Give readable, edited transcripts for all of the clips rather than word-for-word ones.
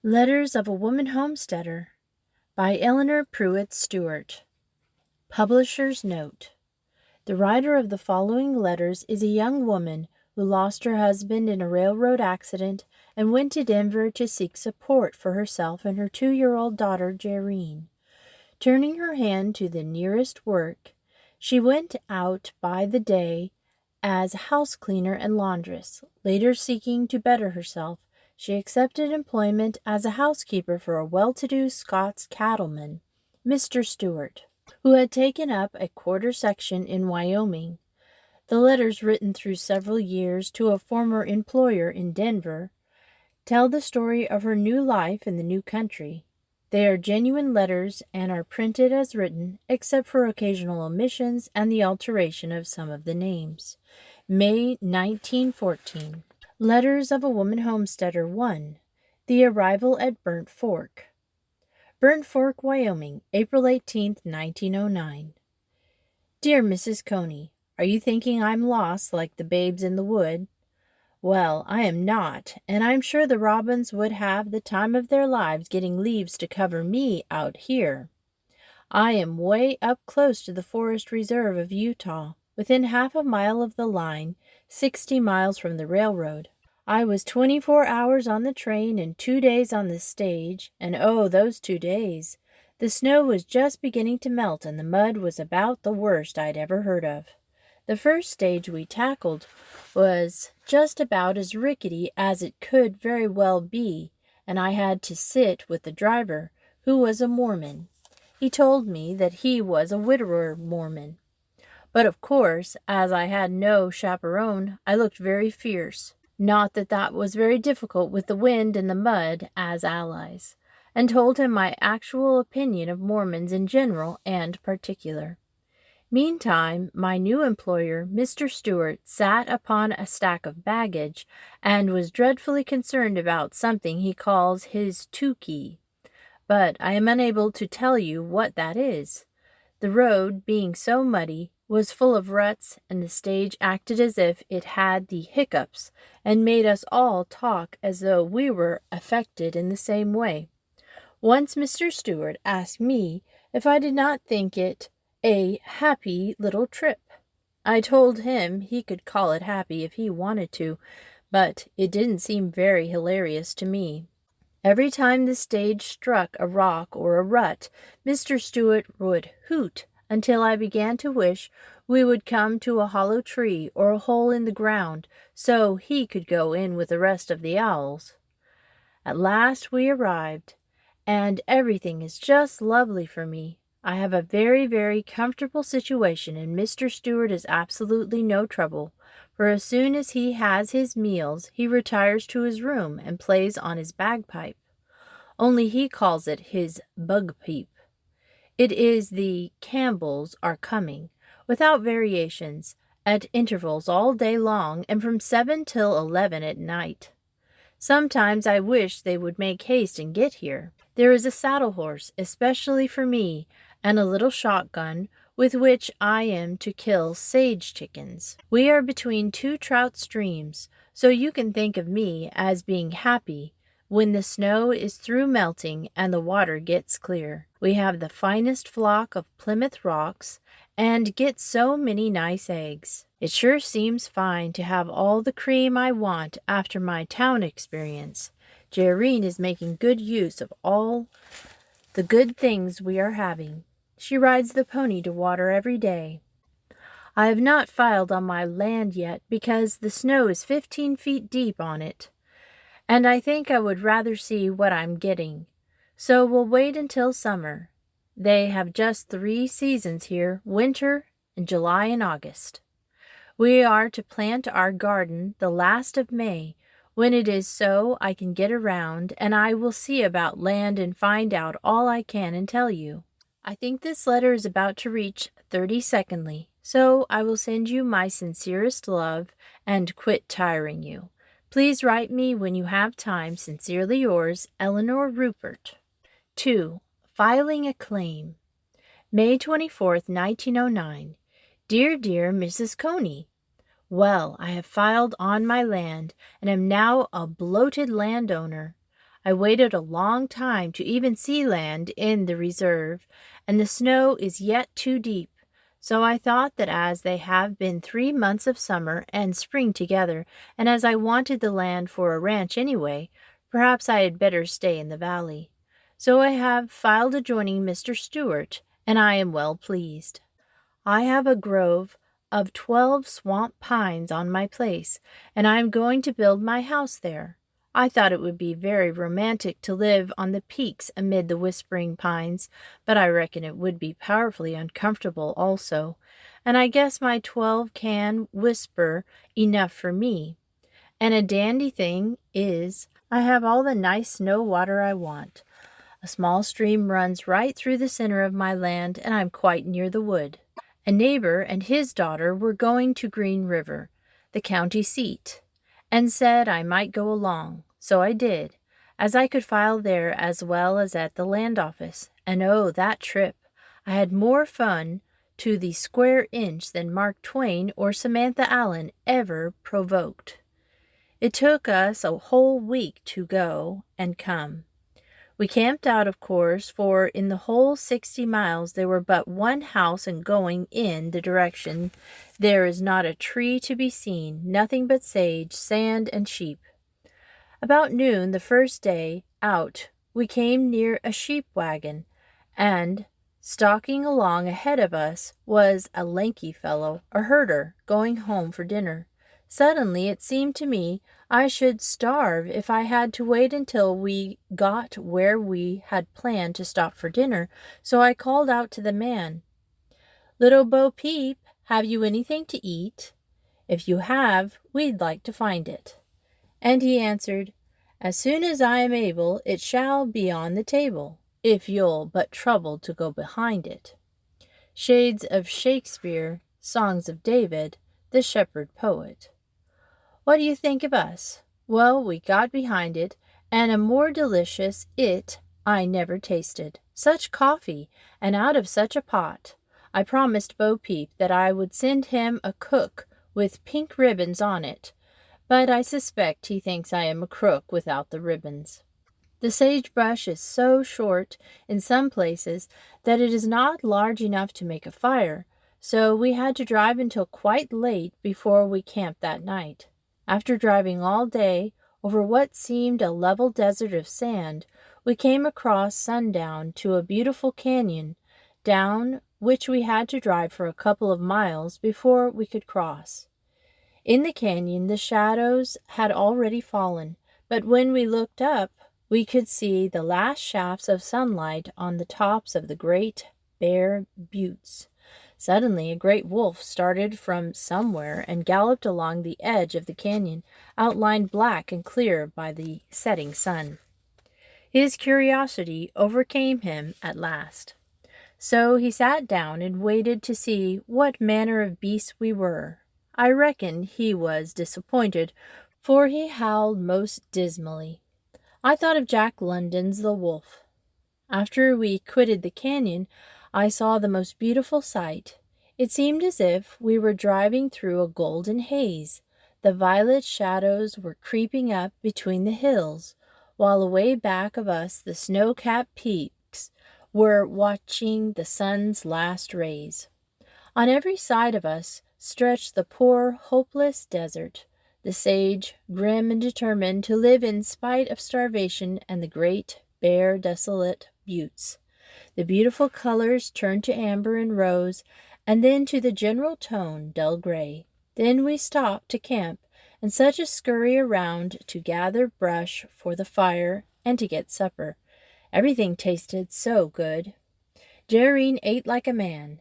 Letters of a Woman Homesteader by Eleanor Pruitt Stewart. Publisher's Note: the writer of the following letters is a young woman who lost her husband in a railroad accident and went to Denver to seek support for herself and her 2-year-old daughter, Jareen. Turning her hand to the nearest work, she went out by the day as house cleaner and laundress. Later, seeking to better herself, she accepted employment as a housekeeper for a well-to-do Scots cattleman, Mr. Stewart, who had taken up a quarter section in Wyoming. The letters, written through several years to a former employer in Denver, tell the story of her new life in the new country. They are genuine letters and are printed as written, except for occasional omissions and the alteration of some of the names. May 1914. Letters of a Woman Homesteader 1. The Arrival at Burnt Fork. Burnt Fork, Wyoming, April 18, 1909. Dear Mrs. Coney, are you thinking I'm lost like the babes in the wood? Well, I am not, and I'm sure the robins would have the time of their lives getting leaves to cover me out here. I am way up close to the Forest Reserve of Utah, within half a mile of the line, 60 miles from the railroad. I was 24 hours on the train and 2 days on the stage, and oh, those 2 days! The snow was just beginning to melt, and the mud was about the worst I'd ever heard of. The first stage we tackled was just about as rickety as it could very well be, and I had to sit with the driver, who was a Mormon. He told me that he was a widower Mormon. But of course, as I had no chaperone, I looked very fierce. Not that that was very difficult with the wind and the mud as allies, and told him my actual opinion of Mormons in general and particular. Meantime, my new employer, Mr. Stewart, sat upon a stack of baggage and was dreadfully concerned about something he calls his tukey. But I am unable to tell you what that is. The road, being so muddy, was full of ruts, and the stage acted as if it had the hiccups, and made us all talk as though we were affected in the same way. Once Mr. Stewart asked me if I did not think it a happy little trip. I told him he could call it happy if he wanted to, but it didn't seem very hilarious to me. Every time the stage struck a rock or a rut, Mr. Stewart would hoot until I began to wish we would come to a hollow tree or a hole in the ground so he could go in with the rest of the owls. At last we arrived, and everything is just lovely for me. I have a very, very comfortable situation, and Mr. Stewart is absolutely no trouble, for as soon as he has his meals, he retires to his room and plays on his bagpipe. Only he calls it his bug-pipe. It is the Campbells are coming, without variations, at intervals all day long, and from 7 till 11 at night. Sometimes I wish they would make haste and get here. There is a saddle horse, especially for me, and a little shotgun, with which I am to kill sage chickens. We are between 2 trout streams, so you can think of me as being happy when the snow is through melting and the water gets clear. We have the finest flock of Plymouth Rocks and get so many nice eggs. It sure seems fine to have all the cream I want after my town experience. Jareen is making good use of all the good things we are having. She rides the pony to water every day. I have not filed on my land yet because the snow is 15 feet deep on it, and I think I would rather see what I'm getting. So we'll wait until summer. They have just 3 seasons here, winter, and July and August. We are to plant our garden the last of May. When it is so, I can get around, and I will see about land and find out all I can and tell you. I think this letter is about to reach 32ndly, so I will send you my sincerest love and quit tiring you. Please write me when you have time. Sincerely yours, Eleanor Rupert. 2. Filing a Claim. May 24th, 1909. Dear Mrs. Coney, well, I have filed on my land, and am now a bloated landowner. I waited a long time to even see land in the reserve, and the snow is yet too deep. So I thought that as they have been 3 months of summer and spring together, and as I wanted the land for a ranch anyway, perhaps I had better stay in the valley. So I have filed adjoining Mr. Stewart, and I am well pleased. I have a grove of 12 swamp pines on my place, and I am going to build my house there. I thought it would be very romantic to live on the peaks amid the whispering pines, but I reckon it would be powerfully uncomfortable also, and I guess my 12 can whisper enough for me. And a dandy thing is, I have all the nice snow water I want. A small stream runs right through the center of my land, and I'm quite near the wood. A neighbor and his daughter were going to Green River, the county seat, and said I might go along. So I did, as I could file there as well as at the land office. And oh, that trip! I had more fun to the square inch than Mark Twain or Samantha Allen ever provoked. It took us a whole week to go and come. We camped out, of course, for in the whole 60 miles there were but one house, and going in the direction there is not a tree to be seen, nothing but sage, sand, and sheep. About noon the first day out we came near a sheep wagon, and stalking along ahead of us was a lanky fellow, a herder, going home for dinner. Suddenly it seemed to me I should starve if I had to wait until we got where we had planned to stop for dinner, so I called out to the man, "Little Bo Peep, have you anything to eat? If you have, we'd like to find it." And he answered, "As soon as I am able, it shall be on the table, if you'll but trouble to go behind it." Shades of Shakespeare, Songs of David, the shepherd poet. What do you think of us? Well, we got behind it, and a more delicious it I never tasted. Such coffee, and out of such a pot. I promised Bo Peep that I would send him a cook with pink ribbons on it, but I suspect he thinks I am a crook without the ribbons. The sagebrush is so short in some places that it is not large enough to make a fire, so we had to drive until quite late before we camped that night. After driving all day over what seemed a level desert of sand, we came across sundown to a beautiful canyon, down which we had to drive for a couple of miles before we could cross. In the canyon the shadows had already fallen, but when we looked up, we could see the last shafts of sunlight on the tops of the great bare buttes. Suddenly a great wolf started from somewhere and galloped along the edge of the canyon, outlined black and clear by the setting sun. His curiosity overcame him at last. So he sat down and waited to see what manner of beasts we were. I reckon he was disappointed, for he howled most dismally. I thought of Jack London's The Wolf. After we quitted the canyon, I saw the most beautiful sight. It seemed as if we were driving through a golden haze. The violet shadows were creeping up between the hills, while away back of us the snow-capped peaks were watching the sun's last rays. On every side of us stretched the poor, hopeless desert, the sage, grim and determined to live in spite of starvation, and the great, bare, desolate buttes. The beautiful colors turned to amber and rose, and then to the general tone, dull gray. Then we stopped to camp, and such a scurry around to gather brush for the fire and to get supper. Everything tasted so good. Jerrine ate like a man.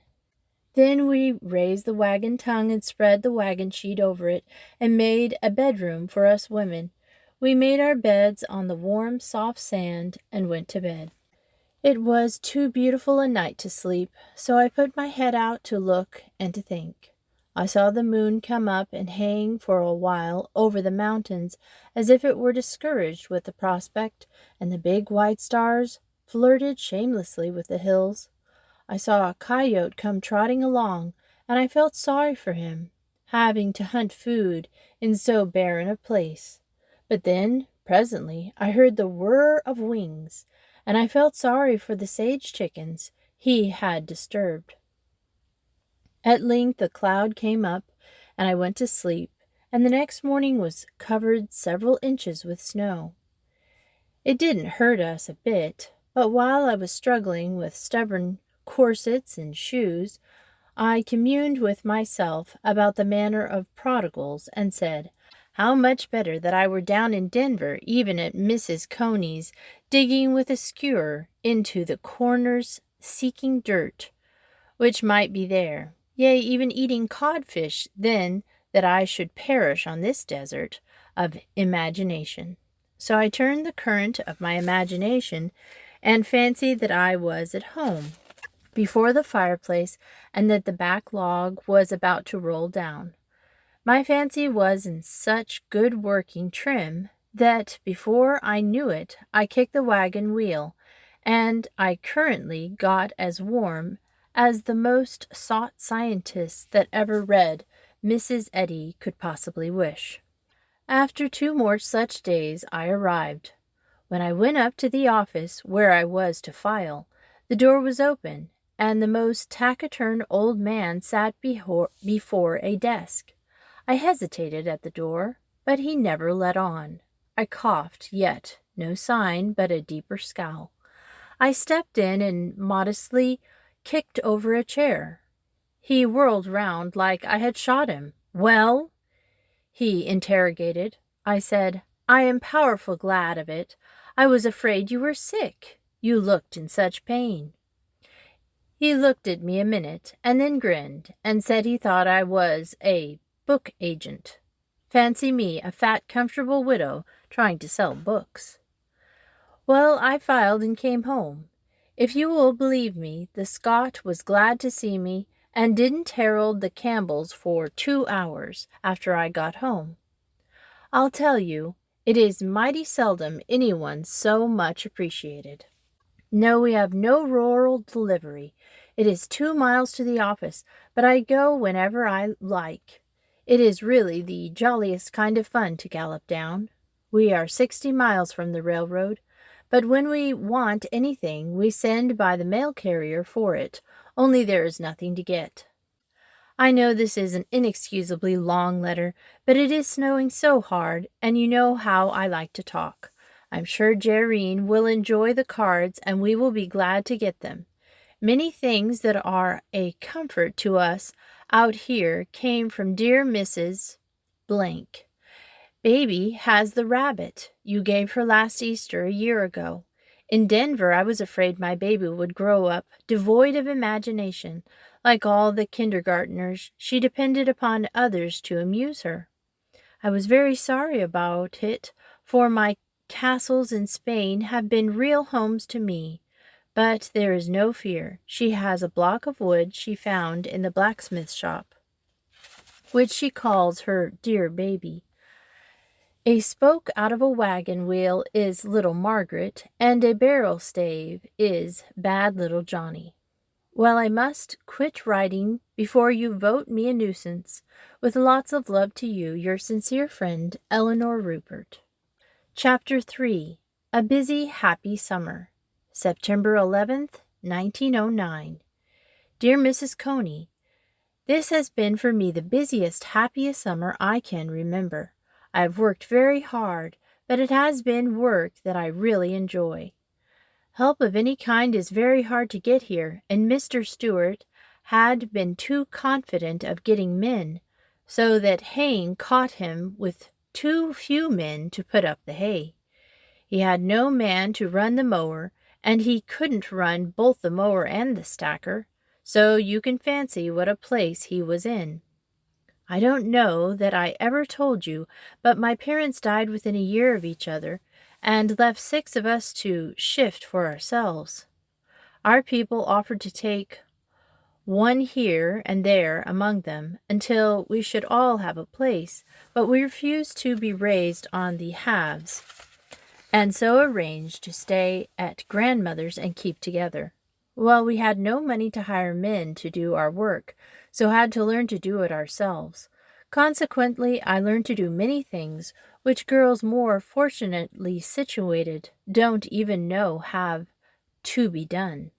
Then we raised the wagon tongue and spread the wagon sheet over it and made a bedroom for us women. We made our beds on the warm, soft sand and went to bed. It was too beautiful a night to sleep, so I put my head out to look and to think. I saw the moon come up and hang for a while over the mountains as if it were discouraged with the prospect, and the big white stars flirted shamelessly with the hills. I saw a coyote come trotting along, and I felt sorry for him, having to hunt food in so barren a place. But then, Presently I heard the whir of wings, and I felt sorry for the sage chickens he had disturbed. At length a cloud came up, and I went to sleep, and the next morning was covered several inches with snow. It didn't hurt us a bit, but while I was struggling with stubborn corsets and shoes, I communed with myself about the manner of prodigals, and said, how much better that I were down in Denver, even at Mrs. Coney's, digging with a skewer into the corners, seeking dirt, which might be there, yea, even eating codfish, than that I should perish on this desert of imagination. So I turned the current of my imagination, and fancied that I was at home before the fireplace, and that the back log was about to roll down. My fancy was in such good working trim that before I knew it I kicked the wagon wheel, and I currently got as warm as the most sought scientist that ever read Mrs. Eddy could possibly wish. After 2 more such days I arrived. When I went up to the office where I was to file, the door was open, and the most taciturn old man sat before a desk. I hesitated at the door, but he never let on. I coughed, yet no sign but a deeper scowl. I stepped in and modestly kicked over a chair. He whirled round like I had shot him. "Well?" he interrogated. I said, "I am powerful glad of it. I was afraid you were sick. You looked in such pain." He looked at me a minute, and then grinned, and said he thought I was a book agent. Fancy me, a fat, comfortable widow, trying to sell books. Well, I filed and came home. If you will believe me, the Scot was glad to see me, and didn't herald the Campbells for 2 hours after I got home. I'll tell you, it is mighty seldom anyone's so much appreciated. No, we have no rural delivery. It is 2 miles to the office, but I go whenever I like. It is really the jolliest kind of fun to gallop down. We are 60 miles from the railroad, but when we want anything, we send by the mail carrier for it, only there is nothing to get. I know this is an inexcusably long letter, but it is snowing so hard, and you know how I like to talk. I'm sure Jerrine will enjoy the cards, and we will be glad to get them. Many things that are a comfort to us out here came from dear Mrs. Blank. Baby has the rabbit you gave her last Easter a year ago. In Denver, I was afraid my baby would grow up devoid of imagination. Like all the kindergartners, she depended upon others to amuse her. I was very sorry about it, for my castles in Spain have been real homes to me. But there is no fear. She has a block of wood she found in the blacksmith shop, which she calls her dear baby. A spoke out of a wagon wheel is little Margaret, and a barrel stave is bad little Johnny. Well, I must quit writing before you vote me a nuisance. With lots of love to you, your sincere friend, Eleanor Rupert. Chapter 3. A Busy, Happy Summer. September 11th, 1909. Dear Mrs. Coney, this has been for me the busiest, happiest summer I can remember. I have worked very hard, but it has been work that I really enjoy. Help of any kind is very hard to get here, and Mr. Stewart had been too confident of getting men, so that haying caught him with too few men to put up the hay. He had no man to run the mower, and he couldn't run both the mower and the stacker, so you can fancy what a place he was in. I don't know that I ever told you, but my parents died within a year of each other, and left 6 of us to shift for ourselves. Our people offered to take one here and there among them until we should all have a place, but we refused to be raised on the halves, and so arranged to stay at grandmother's and keep together. Well, we had no money to hire men to do our work, so had to learn to do it ourselves. Consequently, I learned to do many things which girls more fortunately situated don't even know have to be done.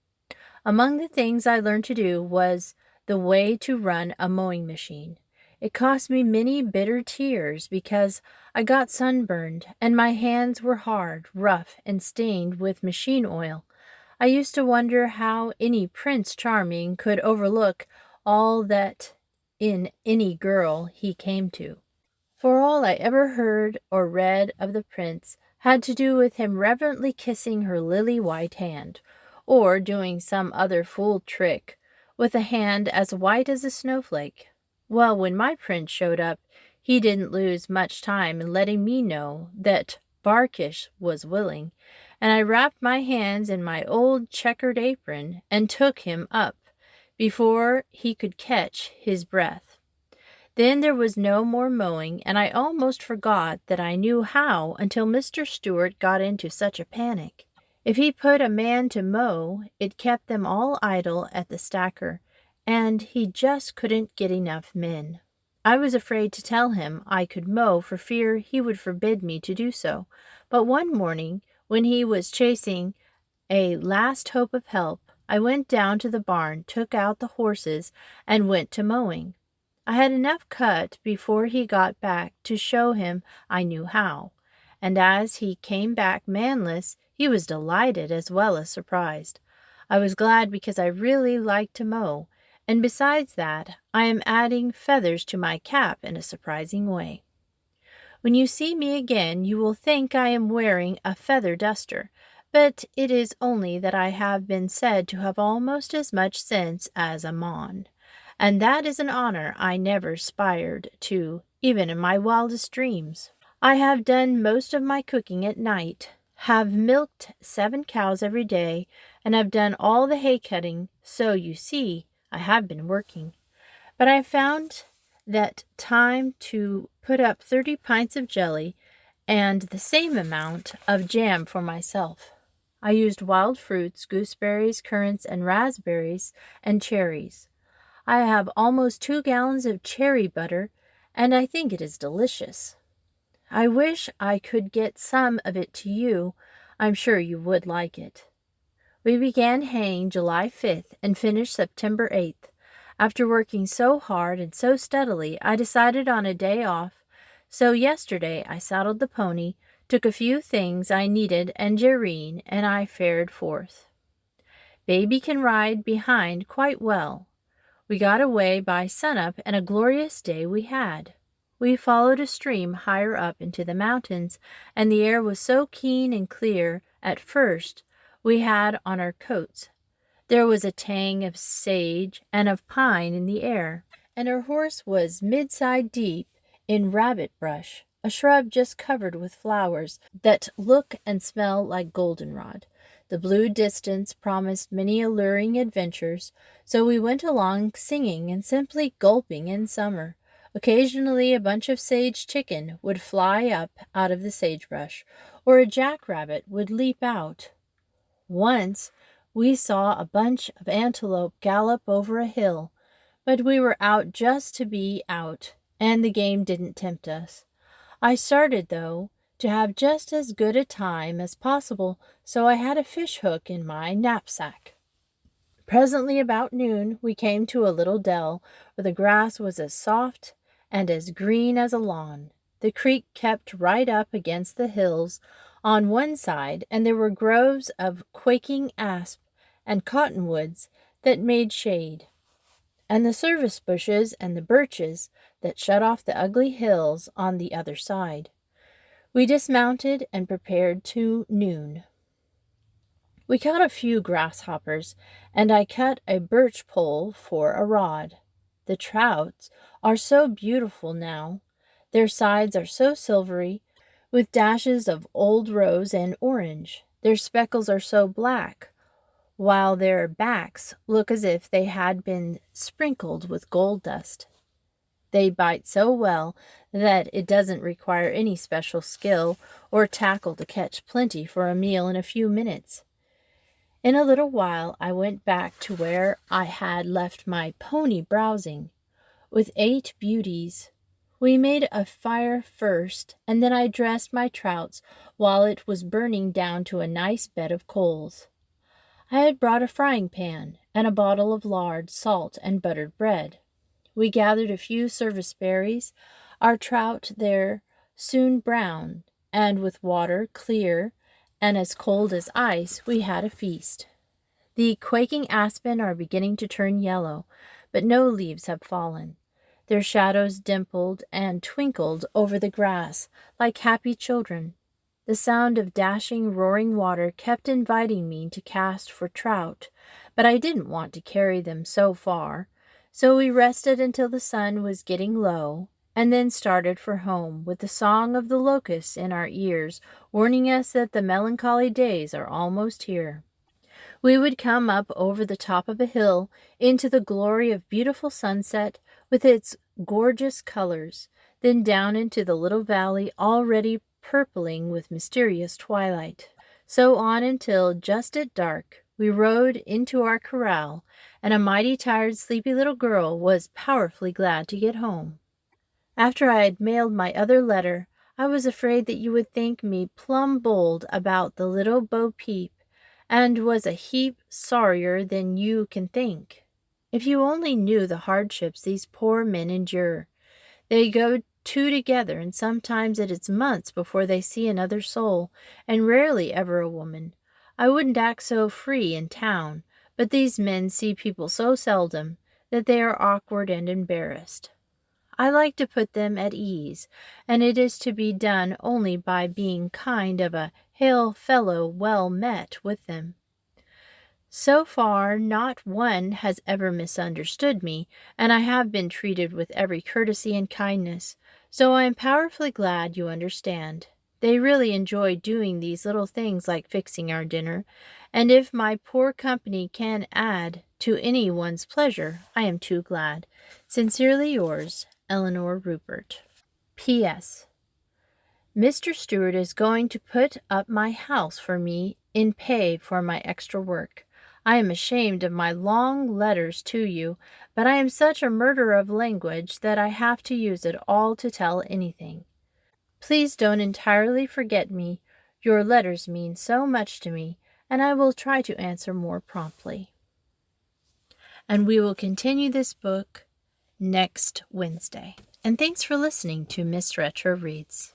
Among the things I learned to do was the way to run a mowing machine. It cost me many bitter tears because I got sunburned and my hands were hard, rough, and stained with machine oil. I used to wonder how any Prince Charming could overlook all that in any girl he came to. For all I ever heard or read of the prince had to do with him reverently kissing her lily white hand, or doing some other fool trick with a hand as white as a snowflake. Well, when my prince showed up, he didn't lose much time in letting me know that Barkish was willing, and I wrapped my hands in my old checkered apron and took him up before he could catch his breath. Then there was no more mowing, and I almost forgot that I knew how until Mr. Stewart got into such a panic. If he put a man to mow, it kept them all idle at the stacker, and he just couldn't get enough men. I was afraid to tell him I could mow for fear he would forbid me to do so, but one morning, when he was chasing a last hope of help, I went down to the barn, took out the horses, and went to mowing. I had enough cut before he got back to show him I knew how, and as he came back manless, he was delighted as well as surprised. I was glad because I really liked to mow, and besides that, I am adding feathers to my cap in a surprising way. When you see me again, you will think I am wearing a feather duster, but it is only that I have been said to have almost as much sense as a mon, and that is an honor I never aspired to, even in my wildest dreams. I have done most of my cooking at night, have milked 7 cows every day, and have done all the hay cutting, so you see, I have been working. But I found that time to put up 30 pints of jelly and the same amount of jam for myself. I used wild fruits, gooseberries, currants, and raspberries, and cherries. I have almost 2 gallons of cherry butter, and I think it is delicious. I wish I could get some of it to you. I'm sure you would like it. We began haying July 5th and finished September 8th. After working so hard and so steadily, I decided on a day off. So yesterday I saddled the pony, took a few things I needed and Jerrine, and I fared forth. Baby can ride behind quite well. We got away by sunup, and a glorious day we had. We followed a stream higher up into the mountains, and the air was so keen and clear at first we had on our coats. There was a tang of sage and of pine in the air, and our horse was mid-side deep in rabbit brush, a shrub just covered with flowers that look and smell like goldenrod. The blue distance promised many alluring adventures, so we went along singing and simply gulping in summer. Occasionally a bunch of sage chicken would fly up out of the sagebrush, or a jackrabbit would leap out. Once we saw a bunch of antelope gallop over a hill, but we were out just to be out, and the game didn't tempt us. I started, though, to have just as good a time as possible, so I had a fish hook in my knapsack. Presently, about noon, we came to a little dell where the grass was as soft and as green as a lawn. The creek kept right up against the hills on one side, and there were groves of quaking asp and cottonwoods that made shade, and the service bushes and the birches that shut off the ugly hills on the other side. We dismounted and prepared to noon. We caught a few grasshoppers, and I cut a birch pole for a rod. The trouts are so beautiful now. Their sides are so silvery, with dashes of old rose and orange. Their speckles are so black, while their backs look as if they had been sprinkled with gold dust. They bite so well that it doesn't require any special skill or tackle to catch plenty for a meal in a few minutes. In a little while I went back to where I had left my pony browsing, with 8 beauties. We made a fire first, and then I dressed my trouts while it was burning down to a nice bed of coals. I had brought a frying pan and a bottle of lard, salt, and buttered bread. We gathered a few service berries. Our trout there soon browned, and with water clear and as cold as ice, we had a feast. The quaking aspen are beginning to turn yellow, but no leaves have fallen. Their shadows dimpled and twinkled over the grass like happy children. The sound of dashing, roaring water kept inviting me to cast for trout, but I didn't want to carry them so far, so we rested until the sun was getting low, and then started for home with the song of the locusts in our ears, warning us that the melancholy days are almost here. We would come up over the top of a hill into the glory of beautiful sunset with its gorgeous colors, then down into the little valley already purpling with mysterious twilight. So on until just at dark we rode into our corral, and a mighty tired, sleepy little girl was powerfully glad to get home. After I had mailed my other letter, I was afraid that you would think me plumb bold about the little Bo Peep, and was a heap sorrier than you can think. If you only knew the hardships these poor men endure. They go two together, and sometimes it is months before they see another soul, and rarely ever a woman. I wouldn't act so free in town, but these men see people so seldom that they are awkward and embarrassed. I like to put them at ease, and it is to be done only by being kind of a hail fellow well met with them. So far, not one has ever misunderstood me, and I have been treated with every courtesy and kindness, so I am powerfully glad you understand. They really enjoy doing these little things like fixing our dinner, and if my poor company can add to any one's pleasure, I am too glad. Sincerely yours, Eleanor Rupert. P.S. Mr. Stewart is going to put up my house for me in pay for my extra work. I am ashamed of my long letters to you, but I am such a murderer of language that I have to use it all to tell anything. Please don't entirely forget me. Your letters mean so much to me, and I will try to answer more promptly. And we will continue this book next Wednesday. And thanks for listening to Miss Retro Reads.